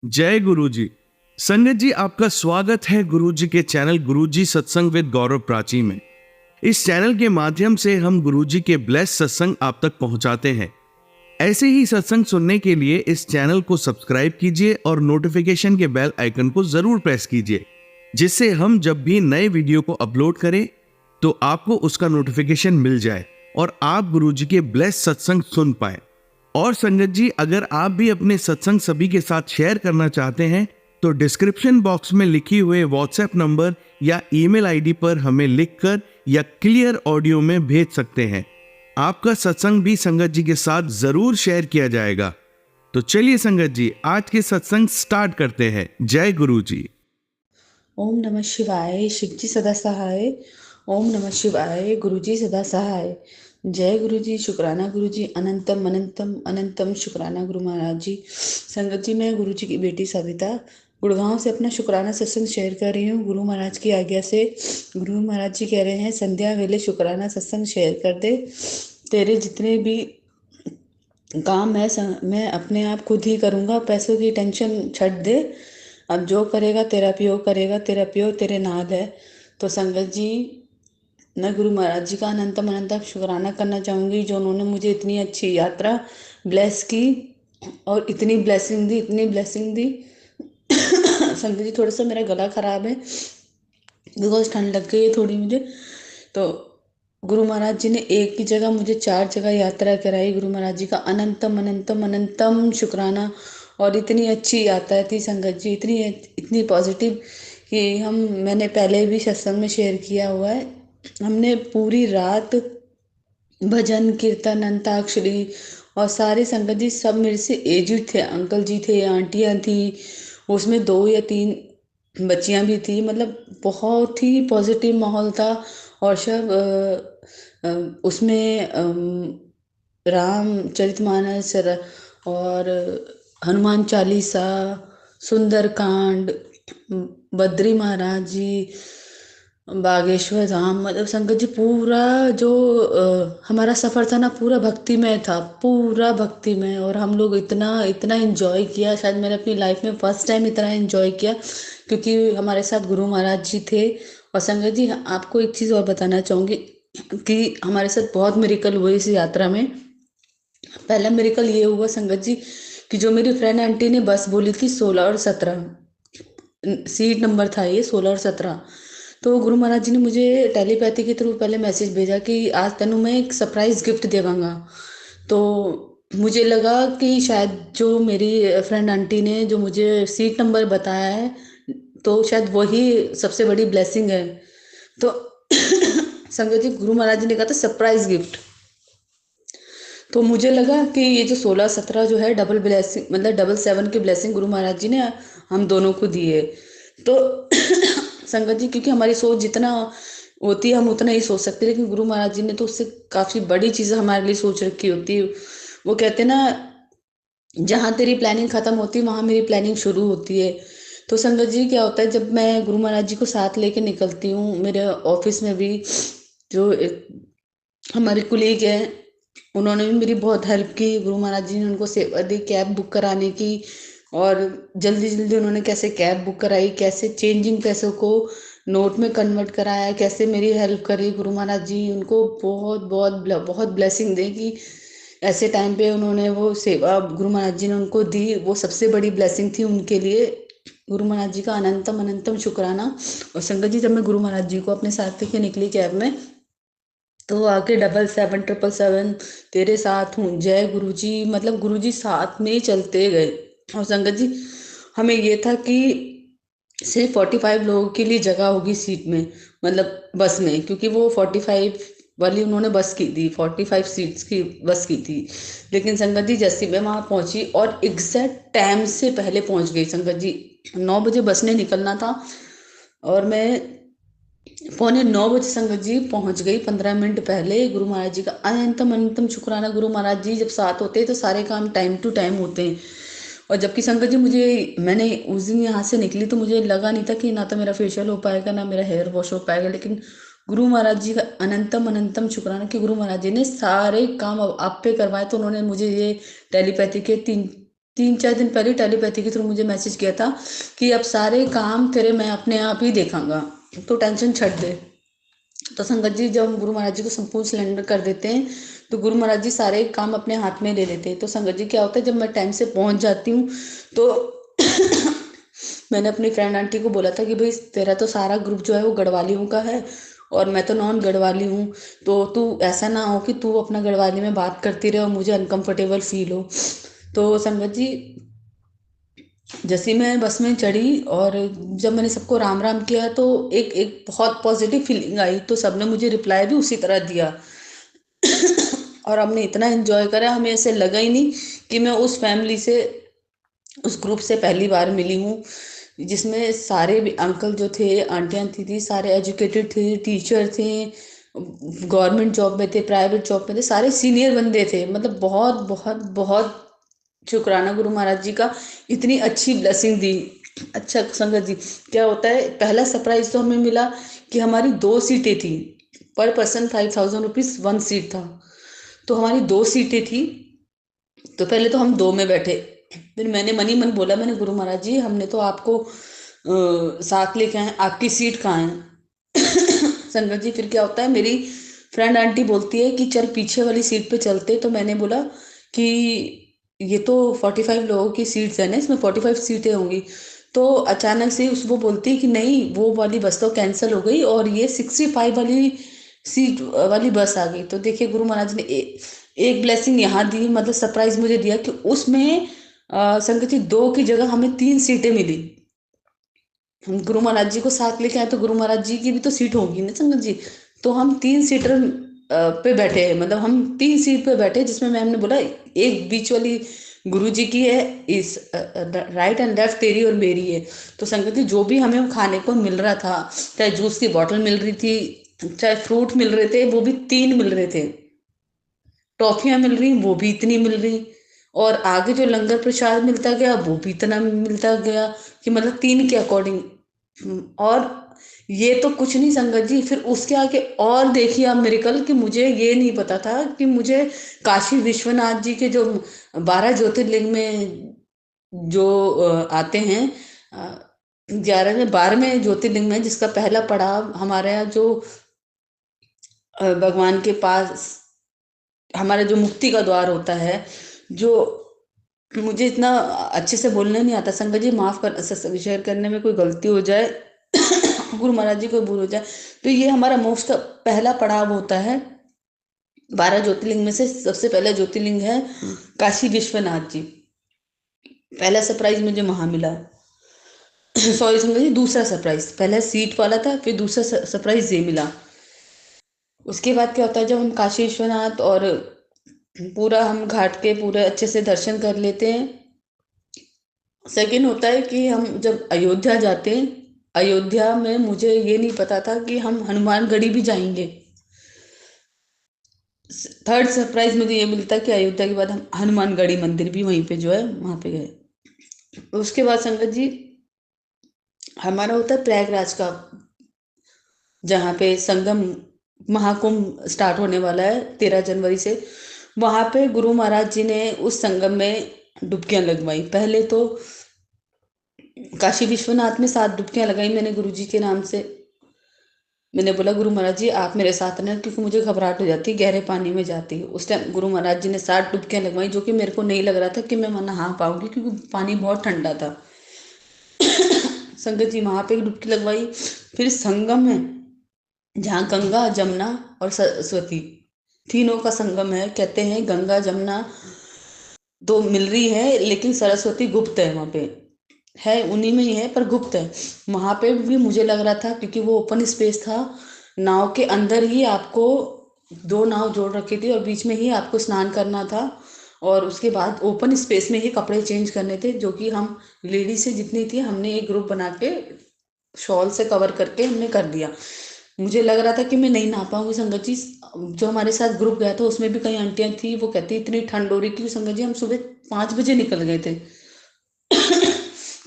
जय गुरु जी। संगत जी, आपका स्वागत है गुरु जी के चैनल गुरु जी सत्संग विद गौरव प्राची में। इस चैनल के माध्यम से हम गुरु जी के ब्लेस सत्संग आप तक पहुंचाते हैं। ऐसे ही सत्संग सुनने के लिए इस चैनल को सब्सक्राइब कीजिए और नोटिफिकेशन के बेल आइकन को जरूर प्रेस कीजिए, जिससे हम जब भी नए वीडियो को अपलोड करें तो आपको उसका नोटिफिकेशन मिल जाए और आप गुरु जी के ब्लेस सत्संग सुन पाए। और संगत जी, अगर आप भी अपने सत्संग सभी के साथ शेयर करना चाहते हैं तो डिस्क्रिप्शन बॉक्स में लिखी हुए व्हाट्सएप नंबर या ईमेल आईडी पर हमें लिखकर या क्लियर ऑडियो में भेज सकते हैं। आपका सत्संग भी संगत जी के साथ जरूर शेयर किया जाएगा। तो चलिए संगत जी, आज के सत्संग स्टार्ट करते हैं। जय गुरु जी। ओम नमः शिवाय। शिवजी सदा सहाय। ओम नमः शिवाय। गुरुजी सदा सहाय। जय गुरुजी। शुक्राना गुरुजी। अनंतम अनंतम अनंतम शुक्राना गुरु महाराज जी। संगत जी, मैं गुरुजी की बेटी सविता गुड़गांव से अपना शुक्राना सत्संग शेयर कर रही हूँ गुरु महाराज की आज्ञा से। गुरु महाराज जी कह रहे हैं, संध्या वेले शुक्राना सत्संग शेयर कर दे। तेरे जितने भी काम है मैं अपने आप खुद ही करूँगा, पैसों की टेंशन छੱਡ दे। अब जो करेगा तेरा पियो करेगा, तेरा पियो तेरे नाल है। तो संगत जी, मैं गुरु महाराज जी का अनंतम अनंतम शुक्राना करना चाहूँगी, जो उन्होंने मुझे इतनी अच्छी यात्रा ब्लेस की और इतनी ब्लेसिंग दी, इतनी ब्लेसिंग दी। संगत जी, थोड़ा सा मेरा गला खराब है बिकॉज ठंड लग गई है थोड़ी मुझे। तो गुरु महाराज जी ने एक की जगह मुझे 4 जगह यात्रा कराई। गुरु महाराज जी का अनंतम अनंतम अनंतम शुक्राना। और इतनी अच्छी यात्रा थी संगत जी, इतनी इतनी पॉजिटिव कि मैंने पहले भी सत्संग में शेयर किया हुआ है। हमने पूरी रात भजन कीर्तन अंताक्षरी, और सारे संगत जी सब मेरे से एजिड थे, अंकल जी थे, आंटियां थी, उसमें 2 या 3 बच्चियां भी थी। मतलब बहुत ही पॉजिटिव माहौल था। और सब उसमें रामचरितमानस और हनुमान चालीसा, सुंदरकांड, बद्री महाराज जी, बागेश्वर धाम, मतलब संगत जी पूरा जो हमारा सफर था ना, पूरा भक्तिमय था, पूरा भक्तिमय। और हम लोग इतना इतना एंजॉय किया, शायद मैंने अपनी लाइफ में फर्स्ट टाइम इतना एंजॉय किया, क्योंकि हमारे साथ गुरु महाराज जी थे। और संगत जी, आपको एक चीज़ और बताना चाहूँगी कि हमारे साथ बहुत मिरेकल हुए इस यात्रा में। पहला मिरेकल ये हुआ संगत जी कि जो मेरी फ्रेंड आंटी ने बस बोली थी 16 और 17 सीट नंबर था, ये 16 और 17। तो गुरु महाराज जी ने मुझे टेलीपैथी के थ्रू पहले मैसेज भेजा कि आज तेनू मैं एक सरप्राइज गिफ्ट देवांगा। तो मुझे लगा कि शायद जो मेरी फ्रेंड आंटी ने जो मुझे सीट नंबर बताया है, तो शायद वही सबसे बड़ी ब्लेसिंग है। तो संगत जी, गुरु महाराज जी ने कहा था सरप्राइज गिफ्ट। तो मुझे लगा कि ये जो 16 17 जो है डबल ब्लेसिंग, मतलब डबल 7 की ब्लेसिंग गुरु महाराज जी ने हम दोनों को दी है। तो संगत जी, क्योंकि हमारी सोच जितना होती है हम उतना ही सोच सकते हैं, लेकिन गुरु महाराज जी ने तो उससे काफ़ी बड़ी चीज़ें हमारे लिए सोच रखी होती है। वो कहते हैं ना, जहाँ तेरी प्लानिंग खत्म होती है वहाँ मेरी प्लानिंग शुरू होती है। तो संगत जी, क्या होता है जब मैं गुरु महाराज जी को साथ लेके निकलती हूँ, मेरे ऑफिस में भी जो हमारे कुलीग हैं, उन्होंने भी मेरी बहुत हेल्प की। गुरु महाराज जी ने उनको सेवा दी कैब बुक कराने की, और जल्दी जल्दी उन्होंने कैसे कैब बुक कराई, कैसे चेंजिंग पैसों को नोट में कन्वर्ट कराया, कैसे मेरी हेल्प करी। गुरु महाराज जी उनको बहुत बहुत बहुत ब्लेसिंग दे कि ऐसे टाइम पे उन्होंने वो सेवा गुरु महाराज जी ने उनको दी, वो सबसे बड़ी ब्लेसिंग थी उनके लिए। गुरु महाराज जी का अनंतम अनंतम शुक्राना। और संगत जी, जब मैं गुरु महाराज जी को अपने साथ लेके निकली कैब में, तो आके 7777 तेरे साथ हूँ, जय गुरु जी, मतलब गुरु जी साथ में ही चलते गए। और संगत जी, हमें ये था कि सिर्फ 45 लोगों के लिए जगह होगी सीट में, मतलब बस में, क्योंकि वो 45 वाली उन्होंने बस की थी, 45 सीट्स की बस की थी। लेकिन संगत जी, जैसे मैं वहाँ पहुँची और एग्जैक्ट टाइम से पहले पहुँच गई संगत जी। 9 बजे बस ने निकलना था और मैं 8:45 संगत जी पहुंच गई, 15 मिनट पहले। गुरु महाराज जी का अनंतम अनंतम शुक्राना। गुरु महाराज जी जब साथ होते हैं तो सारे काम टाइम टू टाइम होते हैं। और जबकि संगत जी, मैंने उस दिन यहाँ से निकली तो मुझे लगा नहीं था कि ना तो मेरा फेशियल हो पाएगा ना मेरा हेयर वॉश हो पाएगा, लेकिन गुरु महाराज जी का अनंतम अनंतम शुक्राना कि गुरु महाराज जी ने सारे काम आप पे करवाए। तो उन्होंने मुझे ये टेलीपैथी के तीन 3-4 दिन पहले टेलीपैथी के थ्रू मुझे मैसेज किया था कि अब सारे काम तेरे मैं अपने आप ही देखांगा, तो टेंशन छੱਡ दे। तो संगत जी, जब हम गुरु महाराज जी को संपूर्ण सिलेंडर कर देते हैं तो गुरु महाराज जी सारे काम अपने हाथ में ले लेते हैं। तो संगत जी क्या होता है, जब मैं टाइम से पहुंच जाती हूँ तो मैंने अपनी फ्रेंड आंटी को बोला था कि भाई तेरा तो सारा ग्रुप जो है वो गढ़वालियों का है और मैं तो नॉन गढ़वाली हूँ, तो तू ऐसा ना हो कि तू अपना गढ़वाली में बात करती रहे और मुझे अनकंफर्टेबल फील हो। तो संगत जी, जैसे ही मैं बस में चढ़ी और जब मैंने सबको राम राम किया तो एक एक बहुत पॉजिटिव फीलिंग आई, तो सबने मुझे रिप्लाई भी उसी तरह दिया और हमने इतना एंजॉय करा, हमें ऐसे लगा ही नहीं कि मैं उस फैमिली से, उस ग्रुप से पहली बार मिली हूँ, जिसमें सारे भी अंकल जो थे, आंटियाँ थी सारे एजुकेटेड थे, टीचर थे, गवर्नमेंट जॉब में थे, प्राइवेट जॉब में थे, सारे सीनियर बंदे थे। मतलब बहुत बहुत बहुत शुक्राना गुरु महाराज जी का, इतनी अच्छी ब्लेसिंग दी। अच्छा संगत जी, क्या होता है, पहला सरप्राइज तो हमें मिला कि हमारी 2 सीटें थी, पर पर्सन 5,000 रुपीज 1 सीट था। तो हमारी 2 सीटें थी, तो पहले तो हम 2 में बैठे। फिर मैंने मनी मन बोला, मैंने गुरु महाराज जी हमने तो आपको साथ लेके आए, आपकी सीट कहाँ है? संगत जी, फिर क्या होता है, मेरी फ्रेंड आंटी बोलती है कि चल पीछे वाली सीट पे चलते। तो मैंने बोला कि ये तो 45 लोगों की सीट्स है ना, इसमें 45 सीटें होंगी। तो अचानक से उस वो बोलती है कि नहीं, वो वाली बस तो कैंसिल हो गई और ये 65 वाली सीट वाली बस आ गई। तो देखिए गुरु महाराज ने एक ब्लेसिंग यहाँ दी, मतलब सरप्राइज मुझे दिया कि उसमें संगत जी 2 की जगह हमें 3 सीटें मिली। हम गुरु महाराज जी को साथ लेके आए तो गुरु महाराज जी की भी तो सीट होगी ना संगत जी। तो हम 3 सीटर पे बैठे हैं, मतलब हम 3 सीट पे बैठे, जिसमें मैम ने बोला एक बीच वाली गुरु जी की है, इस राइट एंड लेफ्ट तेरी और मेरी है। तो संगत जी, जो भी हमें खाने को मिल रहा था, चाहे जूस की बॉटल मिल रही थी, चाहे फ्रूट मिल रहे थे, वो भी 3 मिल रहे थे, टॉफियां मिल रही वो भी इतनी मिल रही, और आगे जो लंगर प्रसाद मिलता गया वो भी इतना मिलता गया कि मतलब 3 के अकॉर्डिंग। और ये तो कुछ नहीं संगत जी, फिर उसके आगे और देखिए आप मिरेकल, कि मुझे ये नहीं पता था कि मुझे काशी विश्वनाथ जी के जो 12 ज्योतिर्लिंग में जो आते हैं, 11 में 12वें ज्योतिर्लिंग में, जिसका पहला पड़ाव हमारे यहाँ जो भगवान के पास हमारा जो मुक्ति का द्वार होता है, जो मुझे इतना अच्छे से बोलने नहीं आता संगत जी, माफ कर, शेयर करने में कोई गलती हो जाए गुरु महाराज जी को भूल हो जाए, तो ये हमारा मोक्ष का पहला पड़ाव होता है। 12 ज्योतिर्लिंग में से सबसे पहला ज्योतिर्लिंग है काशी विश्वनाथ जी। पहला सरप्राइज मुझे वहां मिला। सॉरी संगत जी, दूसरा सरप्राइज, पहला सीट वाला था, फिर दूसरा सरप्राइज ये मिला। उसके बाद क्या होता है, जब हम काशी विश्वनाथ और पूरा हम घाट के पूरे अच्छे से दर्शन कर लेते हैं, सेकंड होता है कि हम जब अयोध्या जाते हैं, अयोध्या में मुझे ये नहीं पता था कि हम हनुमानगढ़ी भी जाएंगे। थर्ड सरप्राइज मुझे ये मिलता कि अयोध्या के बाद हम हनुमानगढ़ी मंदिर भी वहीं पे जो है वहां पे गए। उसके बाद संगत जी, हमारा होता है प्रयागराज का, जहाँ पे संगम महाकुंभ स्टार्ट होने वाला है 13 जनवरी से। वहां पे गुरु महाराज जी ने उस संगम में डुबकियां लगवाई। पहले तो काशी विश्वनाथ में 7 डुबकियां लगाई मैंने गुरु जी के नाम से। मैंने बोला गुरु महाराज जी आप मेरे साथ रहना, क्योंकि मुझे घबराहट हो जाती है गहरे पानी में जाती है। उस टाइम गुरु महाराज जी ने 7 डुबकियां लगवाई, जो कि मेरे को नहीं लग रहा था कि मैं वहां नहा पाऊंगी, क्योंकि पानी बहुत ठंडा था। संगत जी, वहां पे एक डुबकी लगवाई। फिर संगम है जहाँ गंगा जमुना और सरस्वती तीनों का संगम है। कहते हैं गंगा जमुना तो मिल रही है, लेकिन सरस्वती गुप्त है, वहां पे है, उन्हीं में ही है पर गुप्त है। वहां पे भी मुझे लग रहा था, क्योंकि वो ओपन स्पेस था, नाव के अंदर ही आपको 2 नाव जोड़ रखी थी और बीच में ही आपको स्नान करना था, और उसके बाद ओपन स्पेस में ही कपड़े चेंज करने थे, जो कि हम लेडीज से जितनी थी हमने एक ग्रुप बना के शॉल से कवर करके हमने कर दिया। मुझे लग रहा था कि मैं नहीं नहा पाऊंगी संगत जी। जो हमारे साथ ग्रुप गया था उसमें भी कई आंटियां थी, वो कहती इतनी ठंड हो रही थी संगत जी, हम सुबह 5 बजे निकल गए थे।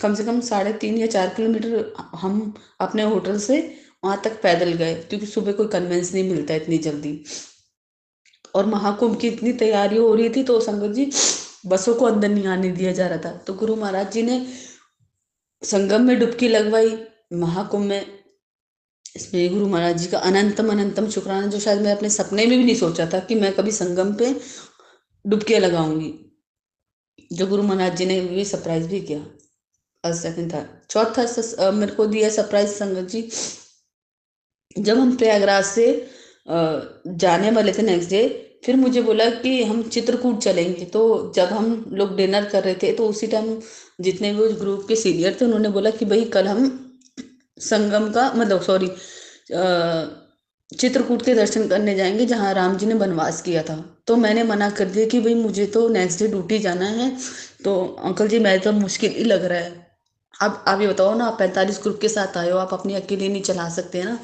कम से कम 3.5 या 4 किलोमीटर हम अपने होटल से वहां तक पैदल गए, क्योंकि सुबह कोई कन्वेंस नहीं मिलता इतनी जल्दी। और महाकुंभ की इतनी तैयारी हो रही थी, तो संगत जी बसों को अंदर नहीं आने दिया जा रहा था। तो गुरु महाराज जी ने संगम में डुबकी लगवाई, महाकुंभ में। इसमें गुरु महाराज जी का अनंतम अनंतम शुक्राना, जो शायद मैं अपने सपने में भी नहीं सोचा था कि मैं कभी संगम पे डुबकियां लगाऊंगी, जो गुरु महाराज जी ने भी सरप्राइज भी किया। और सेकंड था, चौथा मेरे को दिया सरप्राइज संगत जी, जब हम प्रयागराज से जाने वाले थे नेक्स्ट डे, फिर मुझे बोला कि हम चित्रकूट चलेंगे। तो जब हम लोग डिनर कर रहे थे तो उसी टाइम जितने भी उस ग्रुप के सीनियर थे उन्होंने बोला कि भाई कल हम संगम का मतलब सॉरी चित्रकूट के दर्शन करने जाएंगे जहाँ राम जी ने वनवास किया था। तो मैंने मना कर दिया कि भाई मुझे तो नेक्स्ट डे ड्यूटी जाना है, तो अंकल जी मैं तो मुश्किल ही लग रहा है। अब आप ये बताओ ना, आप 45 ग्रुप के साथ आए हो, आप अपनी अकेले नहीं चला सकते ना।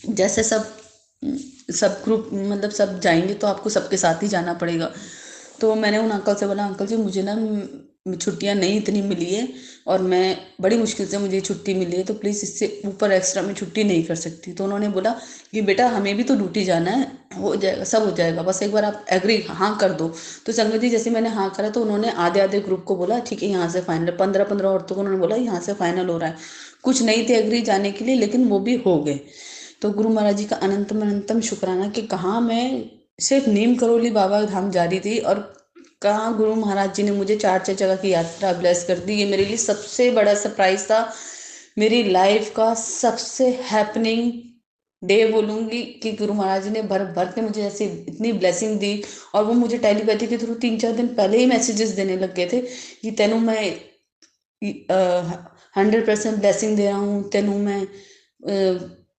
जैसे सब ग्रुप मतलब सब जाएंगे तो आपको सबके साथ ही जाना पड़ेगा। तो मैंने उन अंकल से बोला, अंकल जी मुझे ना छुट्टियां नहीं इतनी मिली है, और मैं बड़ी मुश्किल से मुझे छुट्टी मिली है, तो प्लीज़ इससे ऊपर एक्स्ट्रा मैं छुट्टी नहीं कर सकती। तो उन्होंने बोला कि बेटा हमें भी तो ड्यूटी जाना है, हो जाएगा सब हो जाएगा, बस एक बार आप एग्री हाँ कर दो। तो संगत जी जैसे मैंने हाँ करा तो उन्होंने आधे आधे ग्रुप को बोला ठीक है यहाँ से फाइनल, 15-15 औरतों को उन्होंने बोला यहाँ से फाइनल हो रहा है। कुछ नहीं थे एग्री जाने के लिए, लेकिन वो भी हो गए। तो गुरु महाराज जी का अनंतम अनंतम शुक्राना कि कहाँ मैं सिर्फ नीम करोली बाबा धाम जा रही थी, और कहाँ गुरु महाराज जी ने मुझे 4-6 जगह की यात्रा ब्लेस कर दी। ये मेरे लिए सबसे बड़ा सरप्राइज था, मेरी लाइफ का सबसे हैपनिंग डे बोलूंगी, कि गुरु महाराज जी ने भर भर के मुझे ऐसी इतनी ब्लेसिंग दी। और वो मुझे टेलीपैथी के थ्रू 3-4 दिन पहले ही मैसेजेस देने लग गए थे कि तेनू मैं 100% ब्लेसिंग दे रहा हूँ, तेनू मैं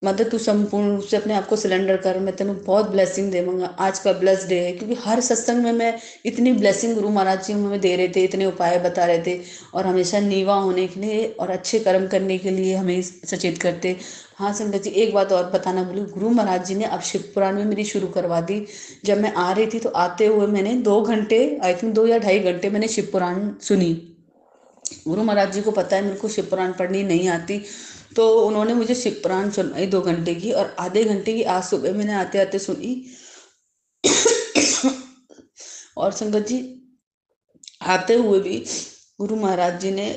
मतलब तू संपूर्ण रूप से अपने आप को सिलेंडर कर, मैं तेनू बहुत ब्लेसिंग देवांगा, आज का ब्लेस डे है। क्योंकि हर सत्संग में मैं इतनी ब्लेसिंग गुरु महाराज जी हमें दे रहे थे, इतने उपाय बता रहे थे, और हमेशा नीवा होने के लिए और अच्छे कर्म करने के लिए हमें सचेत करते। हाँ संगत जी, एक बात और बताना भूली, गुरु महाराज जी ने अब शिव पुराण में मेरी शुरू करवा दी। जब मैं आ रही थी तो आते हुए मैंने 2 घंटे, आई थिंक 2 या ढाई घंटे मैंने शिव पुराण सुनी। गुरु महाराज जी को पता है मेरे को शिव पुराण पढ़नी नहीं आती, तो उन्होंने मुझे शिव पुराण सुनाई 2 घंटे की, और आधे घंटे की आज सुबह मैंने आते आते सुनी। और संगत जी आते हुए भी गुरु महाराज जी ने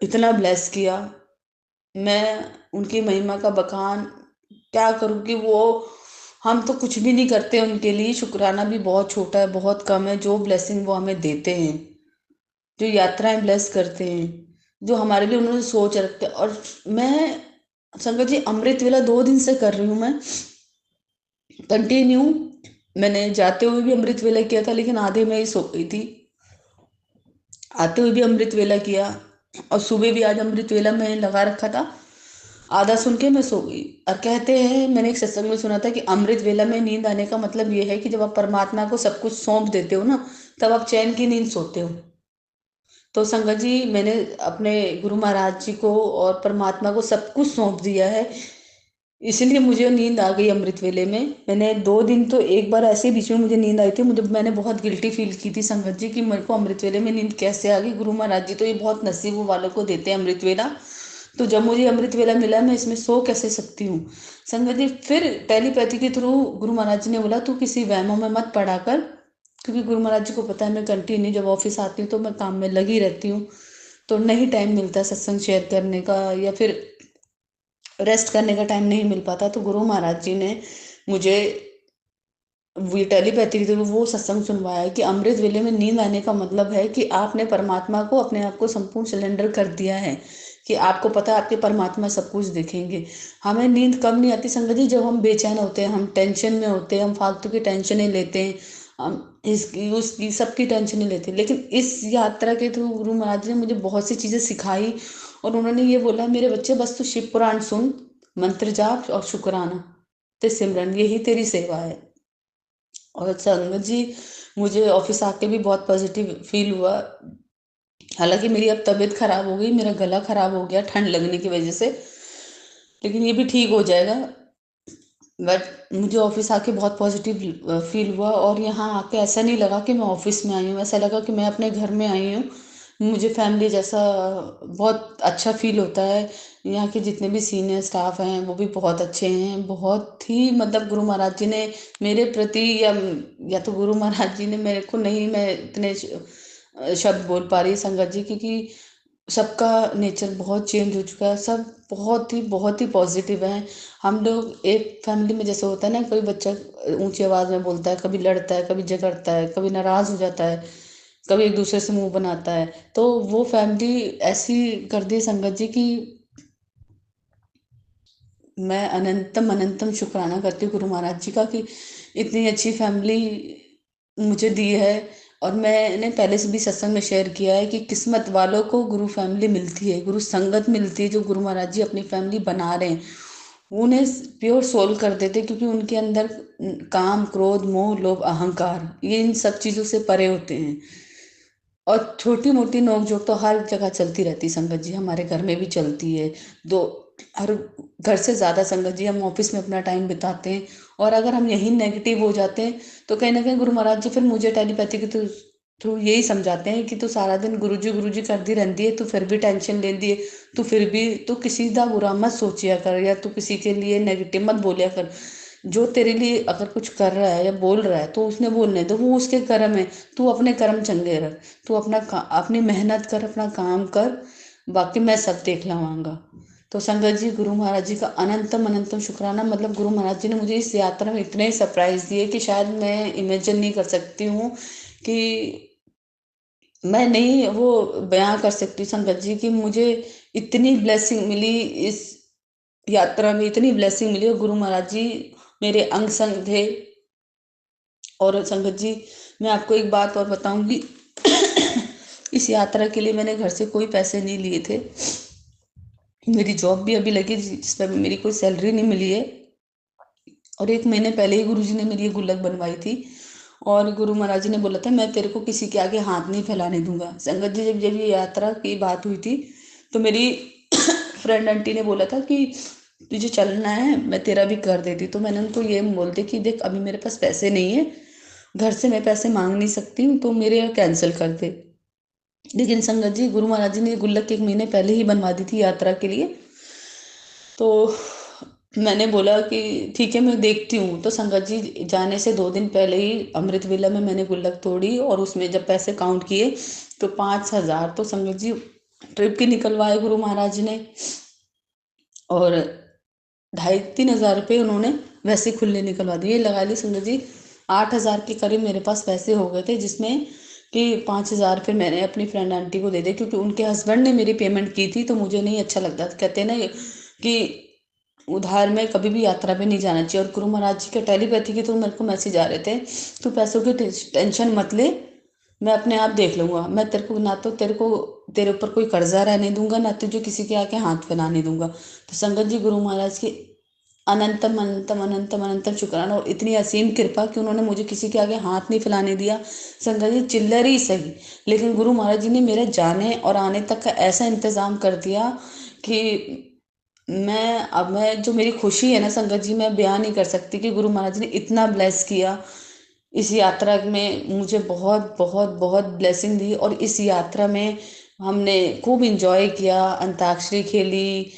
इतना ब्लेस किया, मैं उनकी महिमा का बखान क्या करूं कि वो, हम तो कुछ भी नहीं करते उनके लिए, शुक्राना भी बहुत छोटा है, बहुत कम है, जो ब्लेसिंग वो हमें देते हैं, जो यात्राएं ब्लेस करते हैं, जो हमारे लिए उन्होंने सोच रखते हैं। और मैं संगत जी अमृत वेला 2 दिन से कर रही हूँ मैं कंटिन्यू। मैंने जाते हुए भी अमृत वेला किया था, लेकिन आधे में ही सो गई थी, आते हुए भी अमृत वेला किया, और सुबह भी आज अमृत वेला में लगा रखा था, आधा सुन के मैं सो गई। और कहते हैं, मैंने एक सत्संग में सुना था कि अमृत वेला में नींद आने का मतलब ये है कि जब आप परमात्मा को सब कुछ सौंप देते हो ना, तब आप चैन की नींद सोते हो। तो संगत जी मैंने अपने गुरु महाराज जी को और परमात्मा को सब कुछ सौंप दिया है, इसलिए मुझे नींद आ गई अमृत वेले में। मैंने 2 दिन तो एक बार ऐसे ही बीच में मुझे नींद आई थी, मुझे मैंने बहुत गिल्टी फील की थी संगत जी कि मेरे को अमृत वेले में नींद कैसे आ गई। गुरु महाराज जी तो ये बहुत नसीब वालों को देते हैं अमृत वेला, तो जब मुझे अमृत वेला मिला मैं इसमें सो कैसे सकती हूँ। संगत जी फिर टेलीपैथी के थ्रू गुरु महाराज जी ने बोला तू किसी वहमों में मत पड़ा कर, क्योंकि गुरु महाराज जी को पता है मैं कंटिन्यू जब ऑफिस आती हूँ तो मैं काम में लगी रहती हूँ, तो नहीं टाइम मिलता सत्संग शेयर करने का, या फिर रेस्ट करने का टाइम नहीं मिल पाता। तो गुरु महाराज जी ने मुझे वो टेलीपैथी के थ्रू वो सत्संग सुनवाया है कि अमृत वेले में नींद आने का मतलब है कि आपने परमात्मा को अपने आप को संपूर्ण सिलेंडर कर दिया है, कि आपको पता है आपके परमात्मा सब कुछ देखेंगे। हमें नींद कब नहीं आती संगत जी, जब हम बेचैन होते हैं, हम टेंशन में होते हैं, हम फालतू की टेंशनें लेते हैं, हम इसकी उसकी सबकी टेंशनें लेते हैं। लेकिन इस यात्रा के थ्रू गुरु महाराज जी ने मुझे बहुत सी चीज़ें सिखाई, और उन्होंने ये बोला मेरे बच्चे बस तू शिव पुराण सुन, मंत्र जाप और शुक्राना ते सिमरन, यही तेरी सेवा है। और संगत जी मुझे ऑफिस आके भी बहुत पॉजिटिव फील हुआ। हालांकि मेरी अब तबीयत खराब हो गई, मेरा गला खराब हो गया ठंड लगने की वजह से, लेकिन ये भी ठीक हो जाएगा। बट मुझे ऑफिस आके बहुत पॉजिटिव फील हुआ, और यहाँ आके ऐसा नहीं लगा कि मैं ऑफिस में आई हूँ, ऐसा लगा कि मैं अपने घर में आई हूँ, मुझे फैमिली जैसा बहुत अच्छा फील होता है। यहाँ के जितने भी सीनियर स्टाफ हैं वो भी बहुत अच्छे हैं, बहुत ही मतलब गुरु महाराज जी ने मेरे प्रति या तो गुरु महाराज जी ने मेरे को, नहीं मैं इतने शब्द बोल पा रही संगत जी, क्योंकि सबका नेचर बहुत चेंज हो चुका है। सब बहुत ही पॉजिटिव हैं। हम लोग एक फैमिली में जैसे होता है ना, कोई बच्चा ऊंची आवाज में बोलता है, कभी लड़ता है, कभी झगड़ता है, कभी नाराज हो जाता है, कभी एक दूसरे से मुंह बनाता है, तो वो फैमिली ऐसी कर दी संगत जी की मैं अनंतम अनंतम शुक्राना करती हूँ गुरु महाराज जी का कि इतनी अच्छी फैमिली मुझे दी है। और मैंने पहले से भी सत्संग में शेयर किया है कि किस्मत वालों को गुरु फैमिली मिलती है, गुरु संगत मिलती है, जो गुरु महाराज जी अपनी फैमिली बना रहे हैं उन्हें प्योर सोल कर देते, क्योंकि उनके अंदर काम क्रोध मोह लोभ अहंकार ये इन सब चीजों से परे होते हैं। और छोटी मोटी नोकझोंक तो हर जगह चलती रहती संगत जी, हमारे घर में भी चलती है। दो हर घर से ज्यादा संगत जी हम ऑफिस में अपना टाइम बिताते हैं, और अगर हम यही नेगेटिव हो जाते हैं तो कहीं ना कहीं गुरु महाराज जी फिर मुझे टेलीपैथी के थ्रू यही समझाते हैं कि तू सारा दिन गुरु जी करती रहती है, तू फिर भी टेंशन लेती है, तू फिर भी तू किसी का बुरा मत सोचिया कर, या तू किसी के लिए नेगेटिव मत बोलिया कर। जो तेरे लिए अगर कुछ कर रहा है या बोल रहा है तो उसने बोलने दो, वो उसके कर्म है। तू अपने कर्म चंगे रख, तू अपनी मेहनत कर, अपना काम कर, बाकी मैं सब देख लवांगा। तो संगत जी गुरु महाराज जी का अनंतम अनंतम शुक्राना। मतलब गुरु महाराज जी ने मुझे इस यात्रा में इतने सरप्राइज दिए कि शायद मैं इमेजिन नहीं कर सकती हूँ कि मैं नहीं वो बयां कर सकती संगत जी कि मुझे इतनी ब्लेसिंग मिली इस यात्रा में, इतनी ब्लेसिंग मिली। और गुरु महाराज जी मेरे अंग संग थे। और संगत जी मैं आपको एक बात और बताऊंगी इस यात्रा के लिए मैंने घर से कोई पैसे नहीं लिए थे। मेरी जॉब भी अभी लगी जिसमें मेरी कोई सैलरी नहीं मिली है, और 1 महीने पहले ही गुरु जी ने मेरी ये गुल्लक बनवाई थी। और गुरु महाराज जी ने बोला था मैं तेरे को किसी के आगे हाथ नहीं फैलाने दूंगा। संगत जी जब जब ये यात्रा की बात हुई थी तो मेरी फ्रेंड आंटी ने बोला था कि तुझे चलना है मैं तेरा भी कर देती, तो मैंने उनको ये बोल दिया कि देख अभी मेरे पास पैसे नहीं है, घर से मैं पैसे मांग नहीं सकती हूँ, तो मेरे कैंसिल कर दे। लेकिन संगत जी गुरु महाराज जी ने गुल्लक 1 महीने पहले ही बनवा दी थी यात्रा के लिए। तो मैंने बोला कि ठीक है मैं देखती हूँ। तो संगत जी जाने से 2 दिन पहले ही अमृत वेला में मैंने गुल्लक तोड़ी, और उसमें जब पैसे काउंट किए तो 5,000 तो संगत जी ट्रिप के निकलवाए गुरु महाराज जी ने, और 2,500-3,000 रुपये उन्होंने वैसे खुले निकलवा दिए। लगा ली संगत जी 8,000 के करीब मेरे पास पैसे हो गए थे, जिसमें कि 5,000 फिर मैंने अपनी फ्रेंड आंटी को दे दिए, क्योंकि उनके हस्बैंड ने मेरी पेमेंट की थी तो मुझे नहीं अच्छा लगता। कहते हैं ना कि उधार में कभी भी यात्रा पे नहीं जाना चाहिए। और गुरु महाराज जी के टेलीपैथी के तो मेरे को मैसेज आ रहे थे, तू पैसों की टेंशन मत ले, मैं अपने आप देख लूंगा, मैं तेरे को ना तो तेरे ऊपर कोई कर्जा रहने दूंगा, ना तुझे किसी के आके हाथ फैलाने दूंगा। तो संगत जी गुरु महाराज की अनंतम अनंतम अनंतम अनंतम शुक्राना, और इतनी असीम कृपा कि उन्होंने मुझे किसी के आगे हाथ नहीं फैलाने दिया। संगत जी चिल्लर ही सही, लेकिन गुरु महाराज जी ने मेरे जाने और आने तक का ऐसा इंतजाम कर दिया कि मैं जो मेरी खुशी है ना संगत जी मैं बयान नहीं कर सकती कि गुरु महाराज ने इतना ब्लेस किया। इस यात्रा में मुझे बहुत बहुत बहुत ब्लेसिंग दी, और इस यात्रा में हमने खूब इंजॉय किया, अंताक्षरी खेली,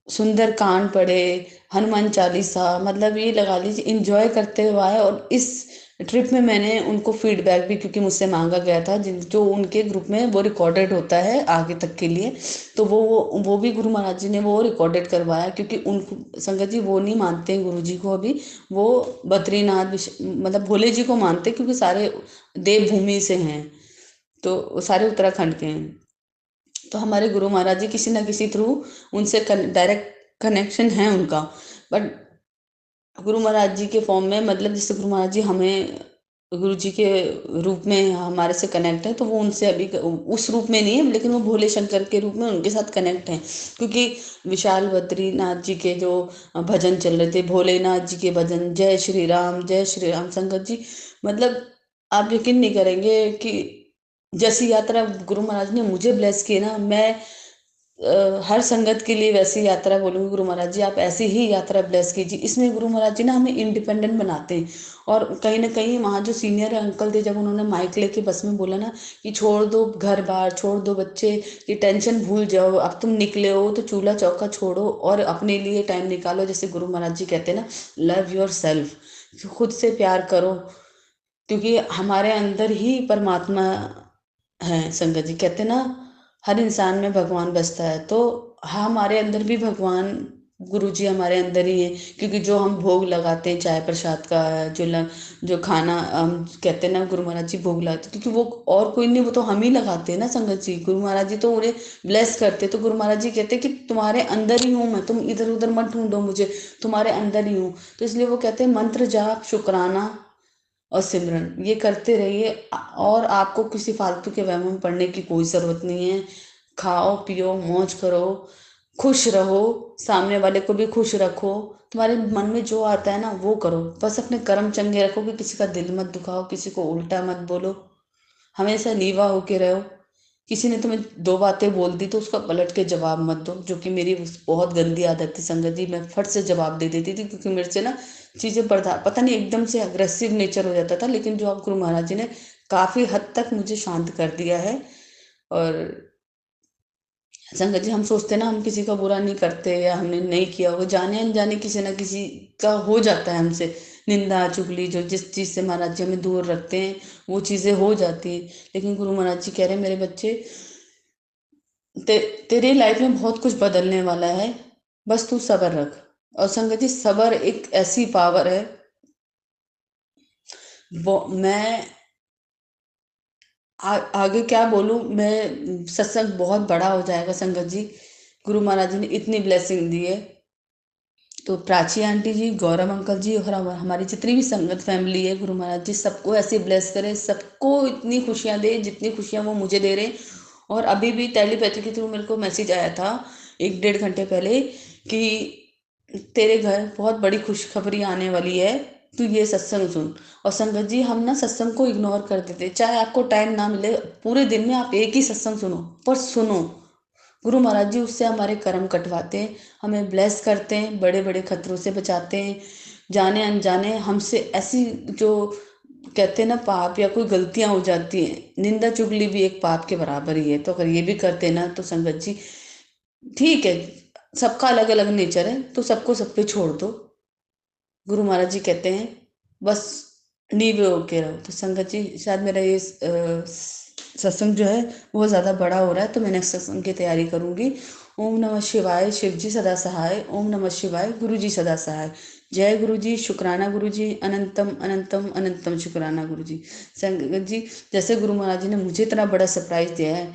सुंदर कांड पढ़े, हनुमान चालीसा, मतलब ये लगा लीजिए इंजॉय करते हुए आए। और इस ट्रिप में मैंने उनको फीडबैक भी, क्योंकि मुझसे मांगा गया था जिन जो उनके ग्रुप में वो रिकॉर्डेड होता है आगे तक के लिए, तो वो भी गुरु महाराज जी ने वो रिकॉर्डेड करवाया, क्योंकि उनको संगत जी वो नहीं मानते हैं गुरु जी को अभी, वो बद्रीनाथ मतलब भोले जी को मानते हैं, क्योंकि सारे देवभूमि से हैं, तो वो सारे उत्तराखंड के हैं। तो हमारे गुरु महाराज जी किसी ना किसी थ्रू उनसे डायरेक्ट कनेक्शन है उनका। बट गुरु महाराज जी के फॉर्म में, मतलब जैसे गुरु महाराज जी हमें गुरु जी के रूप में हमारे से कनेक्ट है, तो वो उनसे अभी उस रूप में नहीं है, लेकिन वो भोले शंकर के रूप में उनके साथ कनेक्ट है। क्योंकि विशाल बद्रीनाथ जी के जो भजन चल रहे थे, भोलेनाथ जी के भजन, जय श्री राम संगत जी, मतलब आप यकीन नहीं करेंगे कि जैसी यात्रा गुरु महाराज ने मुझे ब्लेस की ना, मैं हर संगत के लिए वैसी यात्रा बोलूँगी गुरु महाराज जी, आप ऐसी ही यात्रा ब्लेस कीजिए। इसमें गुरु महाराज जी ना हमें इंडिपेंडेंट बनाते हैं। और कहीं न कहीं वहाँ जो सीनियर अंकल थे, जब उन्होंने माइक लेके बस में बोला ना कि छोड़ दो घर-बार, छोड़ दो बच्चे, ये टेंशन भूल जाओ, अब तुम निकले हो तो चूल्हा-चौका छोड़ो और अपने लिए टाइम निकालो। जैसे गुरु महाराज जी कहते हैं ना, लव योरसेल्फ, खुद से प्यार करो, क्योंकि हमारे अंदर ही परमात्मा है। संगत जी कहते हैं ना, हर इंसान में भगवान बसता है, तो हाँ, हमारे अंदर भी भगवान गुरु जी हमारे अंदर ही है। क्योंकि जो हम भोग लगाते हैं चाय प्रसाद का, जो खाना हम कहते हैं ना गुरु महाराज जी भोग लगाते हैं, क्योंकि वो और कोई नहीं, वो तो हम ही लगाते हैं ना संगत जी। गुरु महाराज जी तो उन्हें ब्लेस करते हैं। तो गुरु महाराज जी कहते हैं कि तुम्हारे अंदर ही हूँ मैं, तुम इधर उधर मत ढूंढो मुझे, तुम्हारे अंदर ही हूँ। तो इसलिए वो कहते हैं मंत्र जाप, शुक्राना और सिमरन ये करते रहिए, और आपको किसी फालतू के वहम में पड़ने की कोई ज़रूरत नहीं है। खाओ पियो मौज करो, खुश रहो, सामने वाले को भी खुश रखो, तुम्हारे मन में जो आता है ना वो करो, बस अपने कर्म चंगे रखो कि किसी का दिल मत दुखाओ, किसी को उल्टा मत बोलो, हमेशा नीवा होके रहो। किसी ने तुम्हें दो बातें बोल दी तो उसका पलट के जवाब मत दो, जो कि मेरी बहुत गंदी आदत थी संगत जी। मैं फट से जवाब दे देती थी, क्योंकि मेरे से ना चीज़ें बर्दाश्त, पता नहीं एकदम से अग्रेसिव नेचर हो जाता था। लेकिन जो आप गुरु महाराज जी ने काफ़ी हद तक मुझे शांत कर दिया है। और संगत जी हम सोचते हैं ना हम किसी का बुरा नहीं करते या हमने नहीं किया, वो जाने अनजाने किसी ना किसी का हो जाता है हमसे, निंदा चुगली, जो जिस चीज़ से महाराज जी हमें दूर रखते हैं वो चीज़ें हो जाती हैं। लेकिन गुरु महाराज जी कह रहे हैं मेरे बच्चे, तेरी लाइफ में बहुत कुछ बदलने वाला है, बस तू सब्र रख। और संगत जी सब्र एक ऐसी पावर है, वो मैं आगे क्या बोलूं, मैं सत्संग बहुत बड़ा हो जाएगा संगत जी। गुरु महाराज जी ने इतनी ब्लेसिंग दी है। तो प्राची आंटी जी, गौरव अंकल जी और हमारी जितनी भी संगत फैमिली है, गुरु महाराज जी सबको ऐसे ब्लेस करे, सबको इतनी खुशियां दे जितनी खुशियां वो मुझे दे रहे हैं। और अभी भी टेलीपैथी के थ्रू मेरे को मैसेज आया था 1 डेढ़ घंटे पहले कि तेरे घर बहुत बड़ी खुशखबरी आने वाली है, तू ये सत्संग सुन। और संगत जी हम ना सत्संग को इग्नोर कर देते, चाहे आपको टाइम ना मिले, पूरे दिन में आप एक ही सत्संग सुनो, पर सुनो। गुरु महाराज जी उससे हमारे कर्म कटवाते हैं, हमें ब्लेस करते हैं, बड़े बड़े खतरों से बचाते हैं। जाने अनजाने हमसे ऐसी जो कहते हैं ना पाप या कोई गलतियां हो जाती हैं, निंदा चुगली भी एक पाप के बराबर ही है। तो अगर ये भी करते हैं ना तो संगत जी ठीक है, सबका अलग अलग नेचर है, तो सबको सब पे छोड़ दो। गुरु महाराज जी कहते हैं बस नीवे होके रहो। तो संगत जी शायद मेरा ये सत्संग जो है वो ज़्यादा बड़ा हो रहा है, तो मैं नेक्स्ट सत्संग की तैयारी करूंगी। ओम नमः शिवाय, शिव जी सदा सहाय। ओम नमः शिवाय, गुरु जी सदा सहाय। जय गुरु जी, शुक्राना गुरु जी, अनंतम अनंतम अनंतम शुक्राना गुरु जी। संगत जी जैसे गुरु महाराज जी ने मुझे इतना बड़ा सरप्राइज दिया है,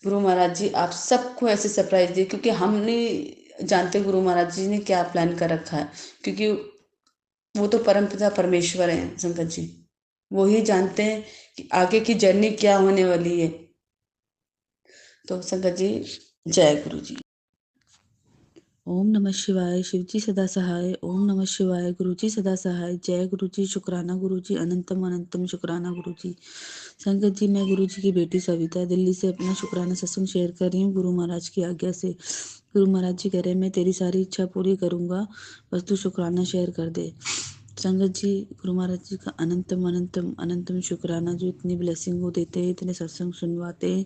गुरु महाराज जी आप सबको ऐसे सरप्राइज दिए, क्योंकि हम नहीं जानते गुरु महाराज जी ने क्या प्लान कर रखा है। क्योंकि वो तो परमपिता परमेश्वर हैं संगत जी, वो ही जानते हैं कि आगे की जर्नी क्या होने वाली है। तो संगत जी जय गुरु जी। ओम नमः शिवाय, शिवजी सदा सहाय। ओम नमः शिवाय, गुरुजी सदा सहाय। जय गुरुजी, शुक्राना गुरुजी, अनंतम अनंतम शुक्राना गुरुजी। संगत जी मैं गुरुजी की बेटी सविता दिल्ली से अपना शुक्राना सत्संग शेयर कर रही हूँ गुरु महाराज की आज्ञा से। गुरु महाराज जी कह रहे हैं मैं तेरी सारी इच्छा पूरी करूंगा, बस तू शुक्राना शेयर कर दे। संगत जी गुरु महाराज जी का अनंतम अनंतम अनंतम शुक्राना, जो इतनी ब्लेसिंग वो देते हैं, इतने सत्संग सुनवाते हैं,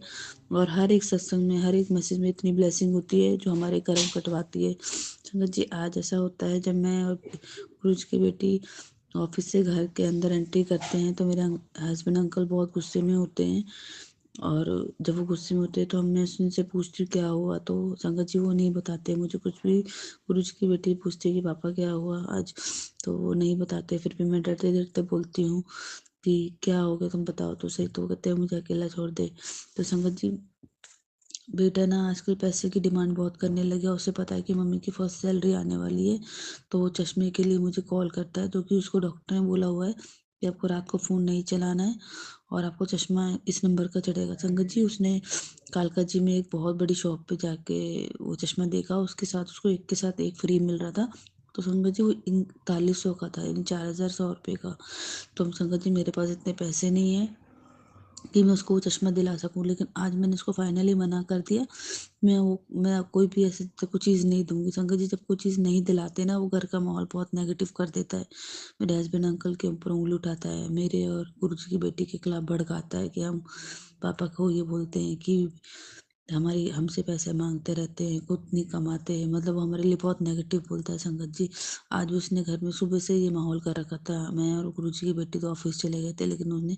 और हर एक सत्संग में हर एक मैसेज में इतनी ब्लेसिंग होती है जो हमारे कर्म कटवाती है। संगत जी आज ऐसा होता है जब मैं और गुरु जी की बेटी ऑफिस से घर के अंदर एंट्री करते हैं तो मेरे हस्बैंड अंकल बहुत गुस्से में होते हैं, और जब वो गुस्से में होते हैं तो मैं उनसे पूछती हूँ क्या हुआ, तो संगत जी वो नहीं बताते मुझे कुछ भी। गुरु जी की बेटी पूछती है कि पापा क्या हुआ आज, तो वो नहीं बताते। फिर भी मैं डरते डरते बोलती हूँ कि क्या हो गया तुम बताओ तो सही, तो कहते हैं मुझे अकेला छोड़ दे। तो संगत जी बेटा ना आजकल पैसे की डिमांड बहुत करने लगे, उसे पता है कि मम्मी की फर्स्ट सैलरी आने वाली है, तो वो चश्मे के लिए मुझे कॉल करता है, जो कि उसको डॉक्टर ने बोला हुआ है कि आपको रात को फ़ोन नहीं चलाना है और आपको चश्मा इस नंबर का चढ़ेगा। संगत जी उसने कालका जी में एक बहुत बड़ी शॉप पे जाके वो चश्मा देखा, उसके साथ उसको एक के साथ एक फ्री मिल रहा था। तो संगत जी वो 4100 का था, यानी 4100 रुपये का। तो संगत जी मेरे पास इतने पैसे नहीं है कि मैं उसको वो चश्मा दिला सकूँ, लेकिन आज मैंने उसको फाइनली मना कर दिया। मैं कोई भी ऐसी कोई चीज़ नहीं दूँगी। संगत जी, जब कोई चीज़ नहीं दिलाते ना, वो घर का माहौल बहुत नेगेटिव कर देता है। मेरे हस्बैंड अंकल के ऊपर उँगली उठाता है, मेरे और गुरुजी की बेटी के खिलाफ भड़काता है कि हम पापा को ये बोलते हैं कि हमारी हमसे पैसे माँगते रहते हैं, खुद नहीं कमाते हैं, मतलब वो हमारे लिए बहुत नेगेटिव बोलता है संगत जी। आज भी उसने घर में सुबह से ये माहौल कर रखा था। मैं और गुरुजी की बेटी तो ऑफ़िस चले गए थे, लेकिन उसने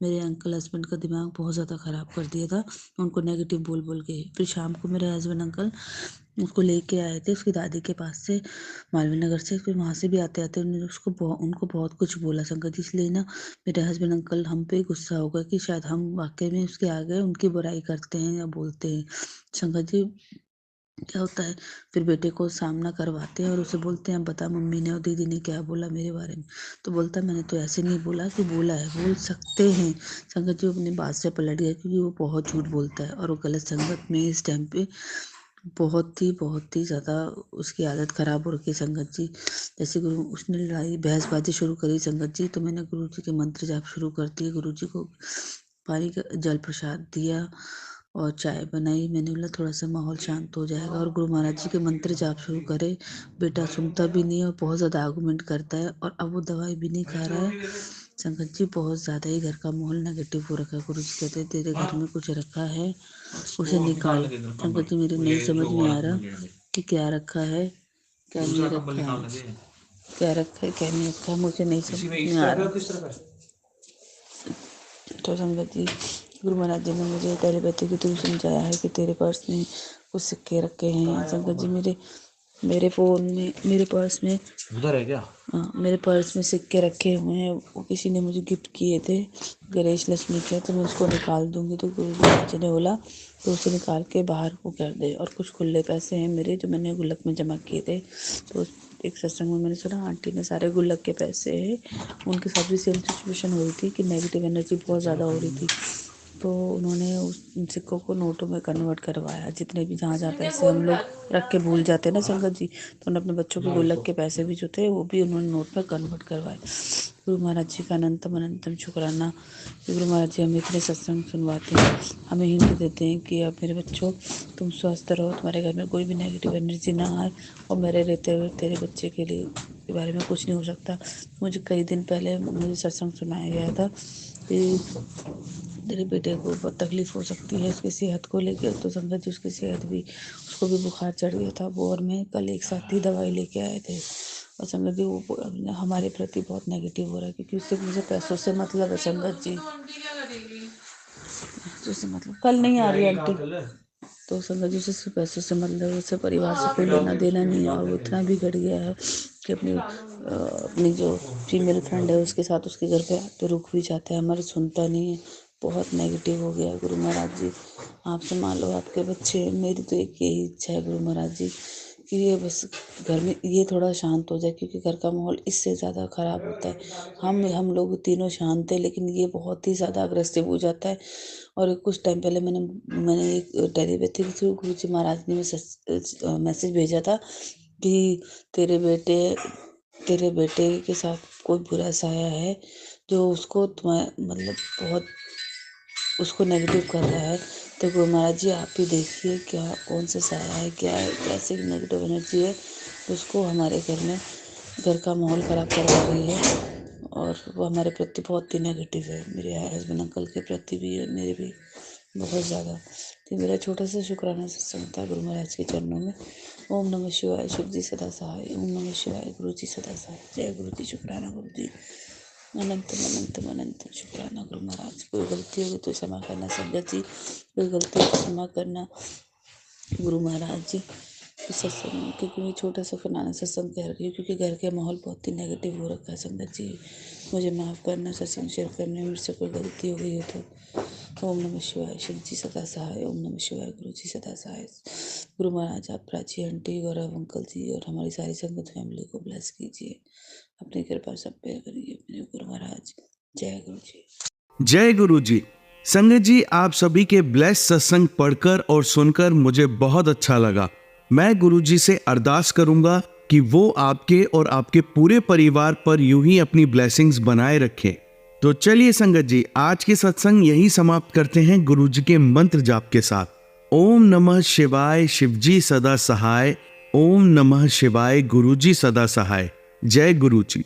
मेरे अंकल हस्बैंड का दिमाग बहुत ज़्यादा ख़राब कर दिया था, उनको नेगेटिव बोल-बोल के। फिर शाम को मेरे हस्बैंड अंकल उसको लेके आए थे उसकी दादी के पास से, मालवीय नगर से। फिर वहाँ से भी आते-आते उनको बहुत कुछ बोला संगत जी, इसलिए ना मेरे हस्बैंड अंकल हम पे गुस्सा हो गए कि शायद हम वाक़ई में उसके आगे उनकी बुराई करते हैं या बोलते हैं। संगत जी, क्या होता है, फिर बेटे को सामना करवाते हैं और उसे बोलते हैं, अब बता मम्मी ने और दीदी ने क्या बोला मेरे बारे में। तो बोलता है, मैंने तो ऐसे नहीं बोला कि बोला है, बोल सकते हैं। संगत जी, वो अपनी बात से पलट गया क्योंकि वो बहुत झूठ बोलता है और वो गलत संगत में इस टाइम पे बहुत ही ज़्यादा उसकी आदत ख़राब हो रखी है संगत जी। जैसे गुरु उसने लड़ाई बहसबाजी शुरू करी संगत जी, तो मैंने गुरुजी के मंत्र जाप शुरू कर दिए। गुरुजी को पानी का जल प्रसाद दिया और चाय बनाई। मैंने बोला थोड़ा सा माहौल शांत हो जाएगा, और गुरु महाराज जी के मंत्र जाप शुरू करे। बेटा सुनता भी नहीं है और बहुत ज़्यादा आर्गुमेंट करता है, और अब वो दवाई भी नहीं खा रहा है। संगत जी, बहुत ज़्यादा ही घर का माहौल नेगेटिव हो रखा है। गुरु जी कहते हैं, तेरे घर में कुछ रखा है, उसे निकाल। संगत जी, मेरे नहीं समझ में आ रहा कि क्या रखा है, क्या नहीं रखा है, क्या रखा है, क्या नहीं रखा है, मुझे नहीं समझ में आ रहा। तो संगत जी, गुरु महाराज जी ने मुझे टेलीपैथी के थ्रू समझाया है कि तेरे पर्स में कुछ सिक्के रखे हैं। संगत जी, मेरे फ़ोन में, मेरे पर्स में उधर है क्या? हाँ, मेरे पर्स में सिक्के रखे हुए हैं। वो किसी ने मुझे गिफ्ट किए थे गणेश लक्ष्मी के, तो मैं उसको निकाल दूंगी। तो गुरु महाराज जी ने बोला तो उसे निकाल के बाहर को कर दे। और कुछ खुले पैसे हैं मेरे जो मैंने गुल्लक में जमा किए थे। तो एक सत्संग में मैंने सुना आंटी ने सारे गुल्लक के पैसे हैं, उनके साथ भी सेम सिचुएशन हो रही थी कि नेगेटिव एनर्जी बहुत ज़्यादा हो रही थी। तो उन्होंने उन सिक्कों को नोटों में कन्वर्ट करवाया। जितने भी जहाँ पैसे हम लोग रख के भूल जाते हैं ना संगत जी, तो उन्होंने अपने बच्चों के गुल्लक के पैसे भी जो थे वो भी उन्होंने नोट में कन्वर्ट करवाए। गुरु महाराज जी का अनंतम अनंतम शुक्राना कि गुरु महाराज जी हमें इतने सत्संग सुनवाते हैं, हमें हिंट देते हैं कि अब मेरे बच्चों तुम स्वस्थ रहो, तुम्हारे घर में कोई भी नेगेटिव एनर्जी ना आए, और मेरे रहते हुए तेरे बच्चे के बारे में कुछ नहीं हो सकता। मुझे कई दिन पहले मुझे सत्संग सुनाया गया था कि तेरे बेटे को बहुत तकलीफ़ हो सकती है उसकी सेहत को लेकर। तो संगत जी, उसकी सेहत भी, उसको भी बुखार चढ़ गया था। वो और मैं कल एक साथ ही दवाई लेके आए थे। और संगत जी, वो हमारे प्रति बहुत नेगेटिव हो रहा है क्योंकि उससे मुझे पैसों से मतलब है संगत जी, पैसों से मतलब। कल नहीं आ रही आंटी। तो संगत जी, उससे पैसों से मतलब, उससे परिवार से कोई लेना देना नहीं है। और वो इतना भी घट गया है कि अपनी जो फीमेल फ्रेंड है उसके साथ उसके घर पे आके रुक भी जाता है, हमारी सुनता नहीं है। बहुत नेगेटिव हो गया है। गुरु महाराज जी, आप संभाल लो आपके बच्चे। मेरी तो एक यही इच्छा है गुरु महाराज जी कि ये बस घर में ये थोड़ा शांत हो जाए, क्योंकि घर का माहौल इससे ज़्यादा ख़राब होता है। हम लोग तीनों शांत हैं, लेकिन ये बहुत ही ज़्यादा अग्रेसिव हो जाता है। और कुछ टाइम पहले मैंने एक टेलीपैथी के थ्रू गुरु जी महाराज ने मैसेज भेजा था कि तेरे बेटे के साथ कोई बुरा साया है जो उसको तुम्हारे मतलब बहुत उसको नेगेटिव कर रहा है। तो गुरु महाराज जी, आप ही देखिए क्या कौन सा साया है, क्या है, कैसे नेगेटिव एनर्जी है उसको हमारे घर में, घर का माहौल ख़राब करवा रही है। और वो हमारे प्रति बहुत ही नेगेटिव है, मेरे हस्बैंड अंकल के प्रति भी है, मेरे भी बहुत ज़्यादा। तो मेरा छोटा सा शुक्राना सत्संग था गुरु महाराज के चरणों में। ओम नमः शिवाय, शिव जी सदा सहाय। ओम नमः शिवाय, गुरु जी सदा सहाय। जय गुरु जी, शुक्राना गुरु जी, अनंतम अनंतम अनंतम शुक्राना गुरु महाराज। कोई गलती होगी तो क्षमा करना संगत जी, कोई गलती हो तो क्षमा करना गुरु महाराज जी। इस सत्संग में, क्योंकि मैं छोटा सा फनाना सत्संग कह रही हूँ क्योंकि घर के माहौल बहुत ही नेगेटिव हो रखा है संगत जी, मुझे माफ़ करना। सत्संग शेयर करने में मुझसे कोई गलती हो गई हो तो। ओम नमः शिवाय, शिव जी सदा सहाय। ओम नमः शिवाय, गुरु जी सदा सहाय। गुरु महाराज, आप प्राची आंटी, गौरव अंकल जी और हमारी सारी संगत फैमिली को ब्लेस कीजिए, अपनी कृपा सब पे करिए मेरे गुरु महाराज। जय गुरु जी। जय गुरु जी। संगत जी, आप सभी के ब्लेस सत्संग पढ़कर और सुनकर मुझे बहुत अच्छा लगा। मैं गुरु जी से अरदास करूंगा कि वो आपके और आपके पूरे परिवार पर यूं ही अपनी ब्लेसिंग्स बनाए रखें। तो चलिए संगत जी, आज के सत्संग यही समाप्त करते हैं गुरु जी के मंत्र जाप के साथ। ओम नमः शिवाय, शिवजी सदा सहाय। ओम नमः शिवाय, गुरु जी सदा सहाय। जय गुरु जी।